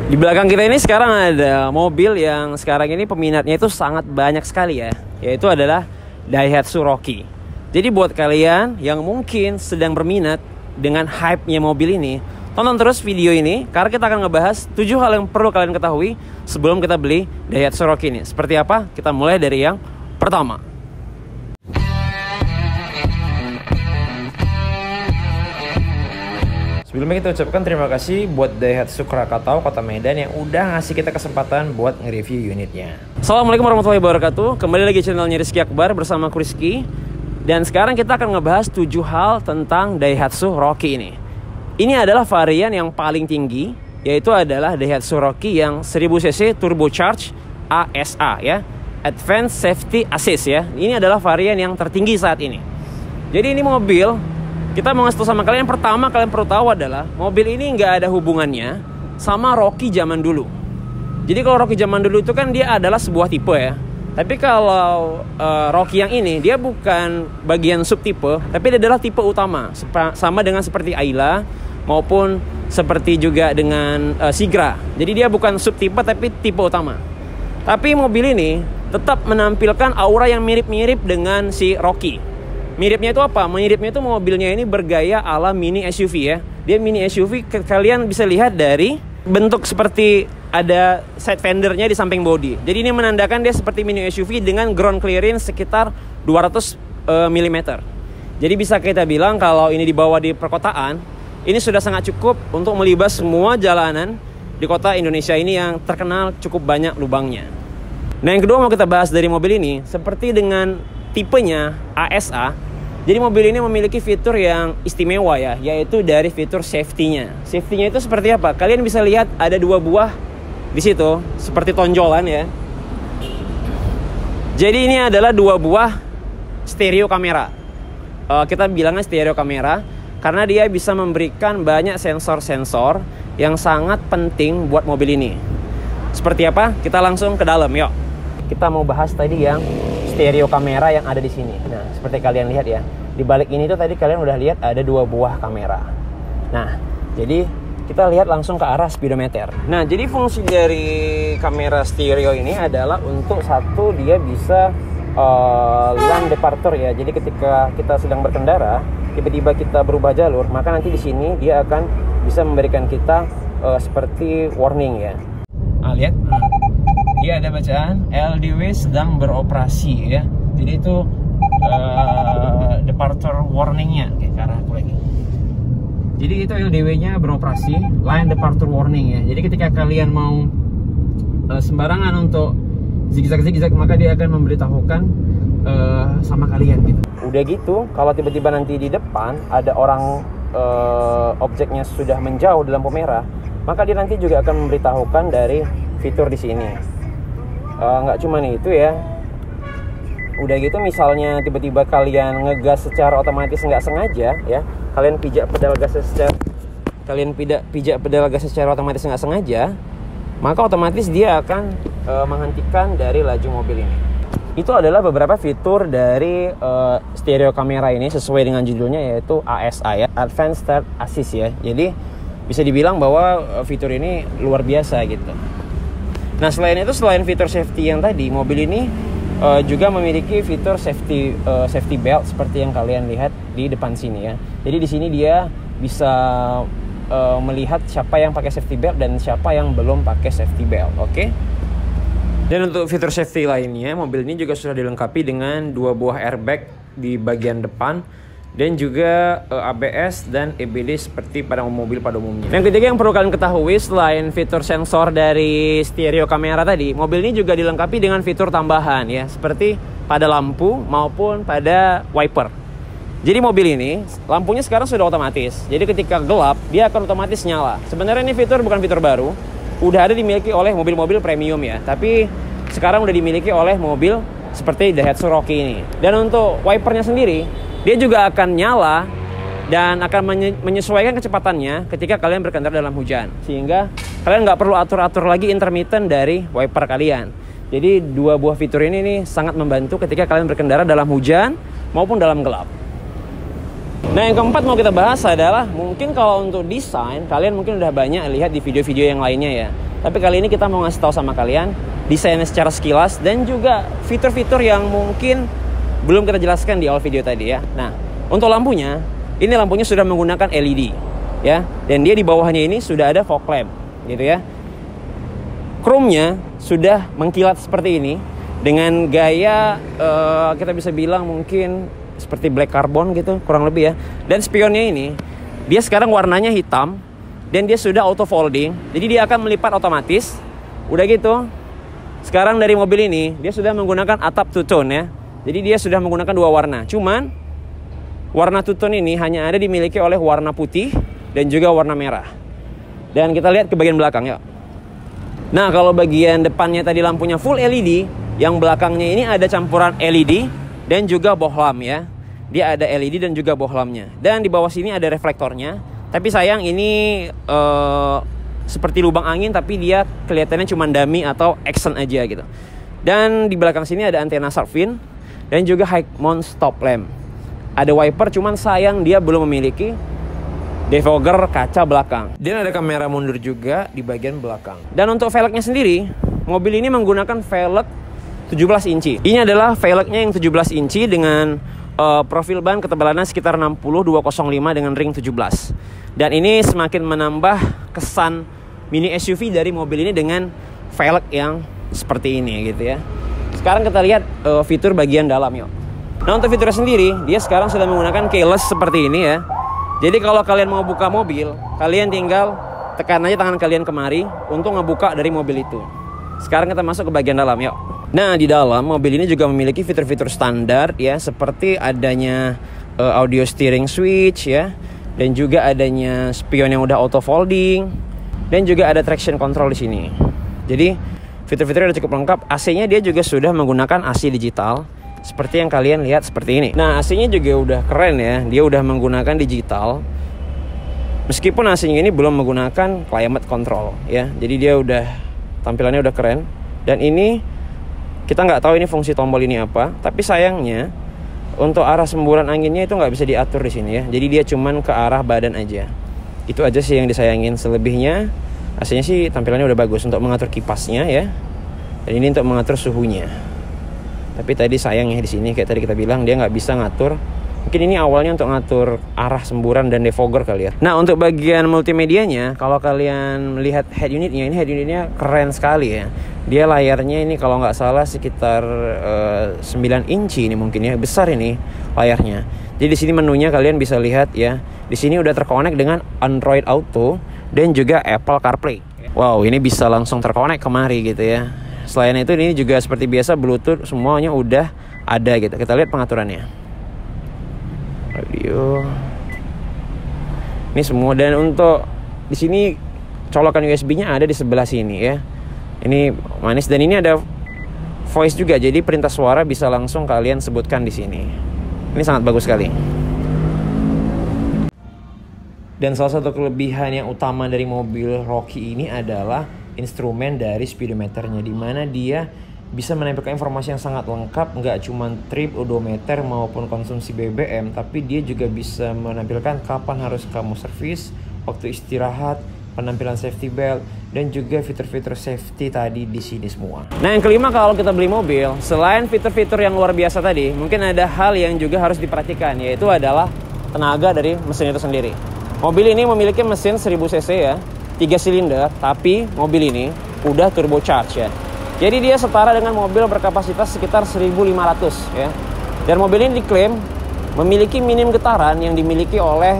Di belakang kita ini sekarang ada mobil yang sekarang ini peminatnya itu sangat banyak sekali ya, yaitu adalah Daihatsu Rocky. Jadi buat kalian yang mungkin sedang berminat dengan hype-nya mobil ini, tonton terus video ini karena kita akan ngebahas 7 hal yang perlu kalian ketahui sebelum kita beli Daihatsu Rocky ini. Seperti apa? Kita mulai dari yang pertama. Sebelumnya kita ucapkan terima kasih buat Daihatsu Krakatau Kota Medan yang udah ngasih kita kesempatan buat nge-review unitnya. Assalamualaikum warahmatullahi wabarakatuh. Kembali lagi channelnya Rizky Akbar bersama aku Rizky. Dan sekarang kita akan ngebahas 7 hal tentang Daihatsu Rocky ini. Ini adalah varian yang paling tinggi, yaitu adalah Daihatsu Rocky yang 1000cc turbocharged ASA ya, Advanced Safety Assist ya. Ini adalah varian yang tertinggi saat ini. Jadi ini mobil, kita mau ngasih tau sama kalian, pertama kalian perlu tahu adalah mobil ini nggak ada hubungannya sama Rocky zaman dulu. Jadi kalau Rocky zaman dulu itu kan dia adalah sebuah tipe ya. Tapi kalau Rocky yang ini dia bukan bagian subtipe, tapi dia adalah tipe utama. Sama dengan seperti Ayla maupun seperti juga dengan Sigra. Jadi dia bukan subtipe tapi tipe utama. Tapi mobil ini tetap menampilkan aura yang mirip-mirip dengan si Rocky. Miripnya itu apa? Miripnya itu mobilnya ini bergaya ala mini SUV ya. Dia mini SUV, kalian bisa lihat dari bentuk seperti ada side fendernya di samping bodi. Jadi ini menandakan dia seperti mini SUV dengan ground clearance sekitar 200 mm. Jadi bisa kita bilang kalau ini dibawa di perkotaan, ini sudah sangat cukup untuk melibas semua jalanan di kota Indonesia ini yang terkenal cukup banyak lubangnya. Nah yang kedua mau kita bahas dari mobil ini, seperti dengan tipenya ASA, jadi mobil ini memiliki fitur yang istimewa ya, yaitu dari fitur safety-nya. Safety-nya itu seperti apa? Kalian bisa lihat ada 2 buah di situ, seperti tonjolan ya. Jadi ini adalah 2 buah stereo kamera. Kita bilangnya stereo kamera karena dia bisa memberikan banyak sensor-sensor yang sangat penting buat mobil ini. Seperti apa? Kita langsung ke dalam, yuk. Kita mau bahas tadi yang stereo kamera yang ada di sini. Nah, seperti kalian lihat ya, di balik ini tuh tadi kalian udah lihat ada 2 buah kamera. Nah, jadi kita lihat langsung ke arah speedometer. Nah, jadi fungsi dari kamera stereo ini adalah untuk satu, dia bisa lane departure ya. Jadi ketika kita sedang berkendara, tiba-tiba kita berubah jalur, maka nanti di sini dia akan bisa memberikan kita seperti warning ya. Nah, lihat. Dia ada bacaan LDW sedang beroperasi ya. Jadi itu departure warningnya. Oke, ke arah aku lagi. Jadi itu LDW-nya beroperasi, line departure warning ya. Jadi ketika kalian mau sembarangan untuk zigzag, maka dia akan memberitahukan sama kalian gitu. Udah gitu, kalau tiba-tiba nanti di depan ada orang objeknya sudah menjauh di lampu merah, maka dia nanti juga akan memberitahukan dari fitur di sini. Nggak cuma itu ya, udah gitu misalnya tiba-tiba kalian ngegas secara otomatis nggak sengaja ya, kalian pijak pedal gas secara otomatis nggak sengaja, maka otomatis dia akan menghentikan dari laju mobil ini. Itu adalah beberapa fitur dari stereo kamera ini sesuai dengan judulnya, yaitu ASA ya, Advanced Start Assist ya. Jadi bisa dibilang bahwa fitur ini luar biasa gitu. Nah selain itu, selain fitur safety yang tadi, mobil ini juga memiliki fitur safety belt seperti yang kalian lihat di depan sini ya. Jadi di sini dia bisa melihat siapa yang pakai safety belt dan siapa yang belum pakai safety belt, oke? Dan untuk fitur safety lainnya, mobil ini juga sudah dilengkapi dengan 2 buah airbag di bagian depan dan juga ABS dan EBD seperti pada mobil pada umumnya. Yang ketiga yang perlu kalian ketahui, selain fitur sensor dari stereo kamera tadi, mobil ini juga dilengkapi dengan fitur tambahan ya, seperti pada lampu maupun pada wiper. Jadi mobil ini lampunya sekarang sudah otomatis. Jadi ketika gelap dia akan otomatis nyala. Sebenarnya ini fitur bukan fitur baru, udah ada dimiliki oleh mobil-mobil premium ya, tapi sekarang udah dimiliki oleh mobil seperti Daihatsu Rocky ini. Dan untuk wipernya sendiri, dia juga akan nyala dan akan menyesuaikan kecepatannya ketika kalian berkendara dalam hujan. Sehingga kalian nggak perlu atur-atur lagi intermittent dari wiper kalian. Jadi 2 buah fitur ini nih sangat membantu ketika kalian berkendara dalam hujan maupun dalam gelap. Nah yang keempat mau kita bahas adalah mungkin kalau untuk desain, kalian mungkin udah banyak lihat di video-video yang lainnya ya. Tapi kali ini kita mau ngasih tahu sama kalian desainnya secara sekilas dan juga fitur-fitur yang mungkin belum kita jelaskan di awal video tadi ya. Nah, untuk lampunya, ini lampunya sudah menggunakan LED ya, dan dia di bawahnya ini sudah ada fog lamp gitu ya. Chrome-nya sudah mengkilat seperti ini dengan gaya kita bisa bilang mungkin seperti black carbon gitu kurang lebih ya. Dan spionnya ini dia sekarang warnanya hitam dan dia sudah auto folding, jadi dia akan melipat otomatis. Udah gitu, sekarang dari mobil ini dia sudah menggunakan atap two tone ya. Jadi dia sudah menggunakan dua warna. Cuman warna two tone ini hanya ada dimiliki oleh warna putih dan juga warna merah. Dan kita lihat ke bagian belakang ya. Nah, kalau bagian depannya tadi lampunya full LED, yang belakangnya ini ada campuran LED dan juga bohlam ya. Dia ada LED dan juga bohlamnya. Dan di bawah sini ada reflektornya. Tapi sayang ini seperti lubang angin, tapi dia kelihatannya cuma dummy atau action aja gitu. Dan di belakang sini ada antena shark-fin dan juga high mount stop lamp. Ada wiper, cuman sayang dia belum memiliki defogger kaca belakang. Dan ada kamera mundur juga di bagian belakang. Dan untuk velgnya sendiri, mobil ini menggunakan velg 17 inci. Ini adalah velgnya yang 17 inci dengan profil ban ketebalannya sekitar 60-205 dengan ring 17. Dan ini semakin menambah kesan mini SUV dari mobil ini dengan velg yang seperti ini gitu ya. Sekarang kita lihat fitur bagian dalam yuk. Nah, untuk fiturnya sendiri, dia sekarang sudah menggunakan keyless seperti ini ya. Jadi kalau kalian mau buka mobil, kalian tinggal tekan aja tangan kalian kemari untuk ngebuka dari mobil itu. Sekarang kita masuk ke bagian dalam yuk. Nah, di dalam mobil ini juga memiliki fitur-fitur standar ya, seperti adanya audio steering switch ya, dan juga adanya spion yang udah auto folding, dan juga ada traction control di sini. Jadi fitur-fiturnya udah cukup lengkap. AC-nya dia juga sudah menggunakan AC digital, seperti yang kalian lihat seperti ini. Nah, AC-nya juga udah keren ya. Dia udah menggunakan digital. Meskipun AC-nya ini belum menggunakan climate control ya. Jadi dia udah tampilannya udah keren. Dan ini kita nggak tahu ini fungsi tombol ini apa. Tapi sayangnya untuk arah semburan anginnya itu nggak bisa diatur di sini ya. Jadi dia cuman ke arah badan aja. Itu aja sih yang disayangin. Selebihnya AC-nya sih tampilannya udah bagus untuk mengatur kipasnya ya. Dan ini untuk mengatur suhunya. Tapi tadi sayangnya di sini kayak tadi kita bilang dia nggak bisa ngatur. Mungkin ini awalnya untuk ngatur arah semburan dan defogger kali ya. Nah, untuk bagian multimedianya, kalau kalian melihat head unitnya, ini head unitnya keren sekali ya. Dia layarnya ini kalau nggak salah sekitar 9 inci ini mungkin ya, besar ini layarnya. Jadi di sini menunya kalian bisa lihat ya. Di sini udah terkonek dengan Android Auto dan juga Apple CarPlay. Wow, ini bisa langsung terkonek kemari gitu ya. Selain itu ini juga seperti biasa Bluetooth semuanya udah ada gitu. Kita lihat pengaturannya. Radio. Ini semua, dan untuk di sini colokan USB-nya ada di sebelah sini ya. Ini manis, dan ini ada voice juga. Jadi perintah suara bisa langsung kalian sebutkan di sini. Ini sangat bagus sekali. Dan salah satu kelebihan yang utama dari mobil Rocky ini adalah instrumen dari speedometernya, di mana dia bisa menempelkan informasi yang sangat lengkap, nggak cuma trip, odometer maupun konsumsi BBM, tapi dia juga bisa menampilkan kapan harus kamu servis, waktu istirahat, penampilan safety belt, dan juga fitur-fitur safety tadi di sini semua. Nah, yang kelima, kalau kita beli mobil, selain fitur-fitur yang luar biasa tadi, mungkin ada hal yang juga harus diperhatikan, yaitu adalah tenaga dari mesin itu sendiri. Mobil ini memiliki mesin 1000 cc ya, 3 silinder, tapi mobil ini udah turbocharged ya. Jadi dia setara dengan mobil berkapasitas sekitar 1500 ya. Dan mobil ini diklaim memiliki minim getaran yang dimiliki oleh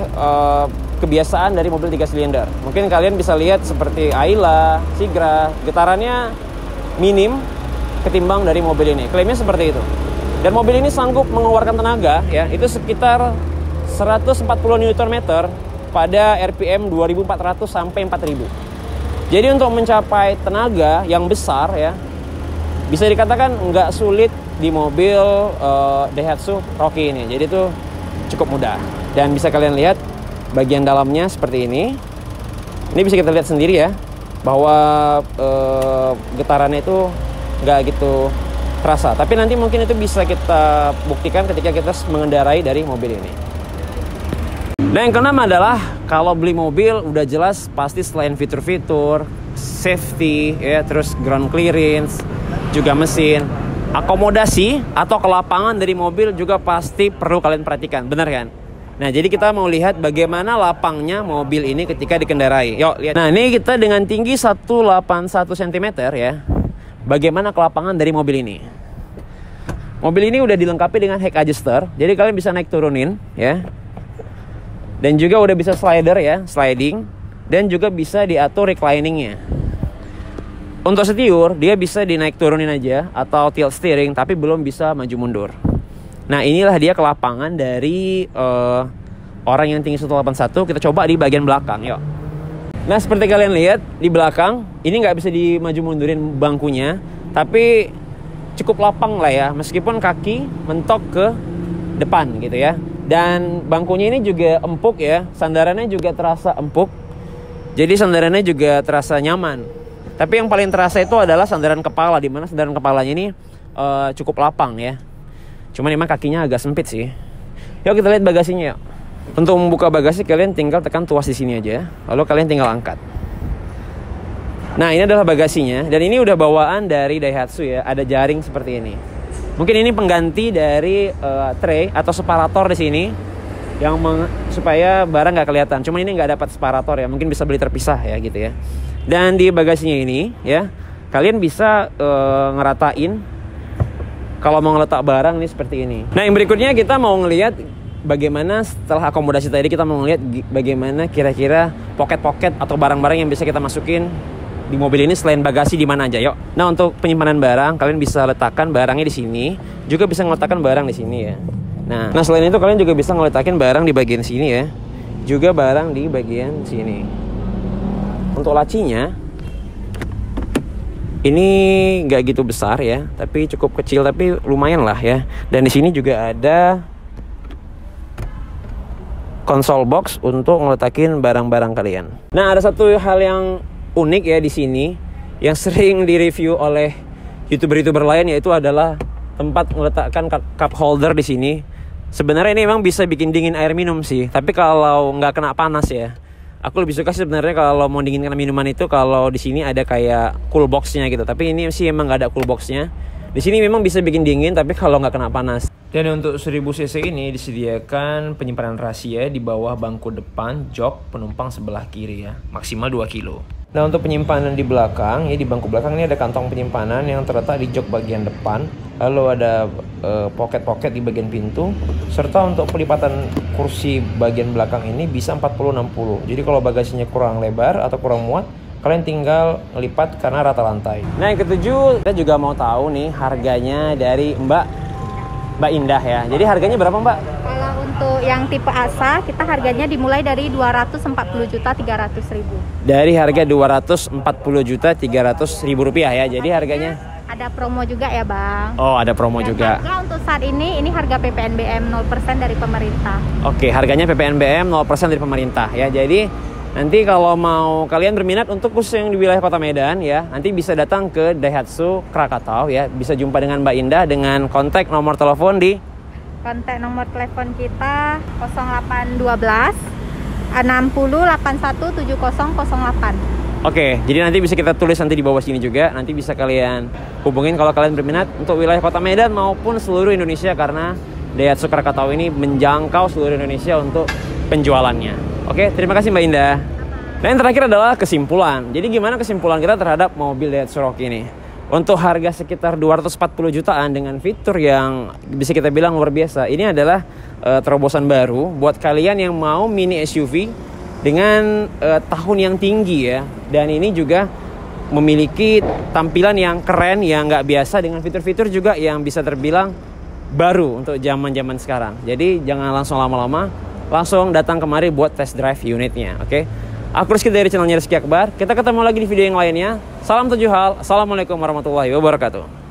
kebiasaan dari mobil 3 silinder. Mungkin kalian bisa lihat seperti Ayla, Sigra, getarannya minim ketimbang dari mobil ini. Klaimnya seperti itu. Dan mobil ini sanggup mengeluarkan tenaga ya, itu sekitar 140 Nm pada RPM 2400 sampai 4000. Jadi untuk mencapai tenaga yang besar ya, bisa dikatakan nggak sulit di mobil Daihatsu Rocky ini. Jadi itu cukup mudah. Dan bisa kalian lihat bagian dalamnya seperti ini. Ini bisa kita lihat sendiri ya, bahwa getarannya itu nggak gitu terasa. Tapi nanti mungkin itu bisa kita buktikan ketika kita mengendarai dari mobil ini. Nah, yang keenam adalah kalau beli mobil udah jelas pasti selain fitur-fitur, safety ya, terus ground clearance, juga mesin, akomodasi atau kelapangan dari mobil juga pasti perlu kalian perhatikan, benar kan? Nah, jadi kita mau lihat bagaimana lapangnya mobil ini ketika dikendarai. Yuk, lihat. Nah, ini kita dengan tinggi 181 cm ya. Bagaimana kelapangan dari mobil ini? Mobil ini udah dilengkapi dengan head adjuster, jadi kalian bisa naik turunin ya. Dan juga udah bisa slider ya, sliding. Dan juga bisa diatur recliningnya. Untuk setiur, dia bisa dinaik turunin aja atau tilt steering, tapi belum bisa maju mundur. Nah, inilah dia kelapangan dari orang yang tinggi 181. Kita coba di bagian belakang, yuk. Nah, seperti kalian lihat di belakang, ini nggak bisa dimaju mundurin bangkunya, tapi cukup lapang lah ya, meskipun kaki mentok ke depan gitu ya. Dan bangkunya ini juga empuk ya, sandarannya juga terasa empuk. Jadi sandarannya juga terasa nyaman. Tapi yang paling terasa itu adalah sandaran kepala, di mana sandaran kepalanya ini cukup lapang ya. Cuman memang kakinya agak sempit sih. Yuk kita lihat bagasinya yuk. Untuk membuka bagasi kalian tinggal tekan tuas di sini aja, lalu kalian tinggal angkat. Nah, ini adalah bagasinya, dan ini udah bawaan dari Daihatsu ya, ada jaring seperti ini. Mungkin ini pengganti dari tray atau separator di sini yang supaya barang nggak kelihatan. Cuman ini nggak dapat separator ya, mungkin bisa beli terpisah ya gitu ya. Dan di bagasinya ini ya, kalian bisa ngeratain kalau mau ngeletak barang nih seperti ini. Nah, yang berikutnya kita mau ngelihat bagaimana setelah akomodasi tadi, kita mau ngelihat bagaimana kira-kira pocket-pocket atau barang-barang yang bisa kita masukin di mobil ini selain bagasi di mana aja, yuk. Nah, untuk penyimpanan barang kalian bisa letakkan barangnya di sini, juga bisa ngeletakkan barang di sini ya. Nah, selain itu kalian juga bisa ngeletakin barang di bagian sini ya, juga barang di bagian sini. Untuk lacinya ini nggak gitu besar ya, tapi cukup kecil, tapi lumayan lah ya. Dan di sini juga ada console box untuk ngeletakin barang-barang kalian. Nah, ada satu hal yang unik ya di sini yang sering direview oleh YouTuber-YouTuber lain, yaitu adalah tempat meletakkan cup holder di sini. Sebenarnya ini memang bisa bikin dingin air minum sih, tapi kalau nggak kena panas ya. Aku lebih suka sebenarnya kalau mau dinginkan minuman itu kalau di sini ada kayak cool box-nya gitu. Tapi ini sih emang nggak ada cool box-nya. Di sini memang bisa bikin dingin, tapi kalau nggak kena panas. Dan untuk 1000 cc ini disediakan penyimpanan rahasia di bawah bangku depan jok penumpang sebelah kiri ya, maksimal 2 kilo. Nah, untuk penyimpanan di belakang ya, di bangku belakang ini ada kantong penyimpanan yang terletak di jok bagian depan. Lalu ada pocket-pocket di bagian pintu, serta untuk pelipatan kursi bagian belakang ini bisa 40-60. Jadi kalau bagasinya kurang lebar atau kurang muat, kalian tinggal lipat karena rata lantai. Nah, yang ketujuh, kita juga mau tahu nih harganya dari Mbak Indah ya. Jadi harganya berapa, Mbak? Kalau untuk yang tipe ASA, kita harganya dimulai dari 240.300.000. Dari harga 240.300.000 rupiah ya. Jadi harganya ada promo juga ya, Bang. Oh, ada promo dan juga. Harga untuk saat ini harga PPNBM 0% dari pemerintah. Oke, harganya PPNBM 0% dari pemerintah ya. Jadi nanti kalau mau kalian berminat untuk khusus yang di wilayah Kota Medan ya, nanti bisa datang ke Daihatsu Krakatau ya. Bisa jumpa dengan Mbak Indah dengan kontak nomor telepon di kontak nomor telepon kita 0812 60 81 7008. Oke, jadi nanti bisa kita tulis nanti di bawah sini juga. Nanti bisa kalian hubungin kalau kalian berminat untuk wilayah Kota Medan maupun seluruh Indonesia, karena Daihatsu Krakatau ini menjangkau seluruh Indonesia untuk penjualannya. Oke, terima kasih Mbak Indah. Dan yang terakhir adalah kesimpulan. Jadi gimana kesimpulan kita terhadap mobil Daihatsu Rocky ini? Untuk harga sekitar 240 jutaan dengan fitur yang bisa kita bilang luar biasa. Ini adalah terobosan baru buat kalian yang mau mini SUV dengan tahun yang tinggi ya. Dan ini juga memiliki tampilan yang keren, yang nggak biasa, dengan fitur-fitur juga yang bisa terbilang baru untuk zaman-zaman sekarang. Jadi jangan langsung lama-lama, langsung datang kemari buat test drive unitnya. Oke? Aku Rizky dari channelnya Rizky Akbar. Kita ketemu lagi di video yang lainnya. Salam 7 hal. Assalamualaikum warahmatullahi wabarakatuh.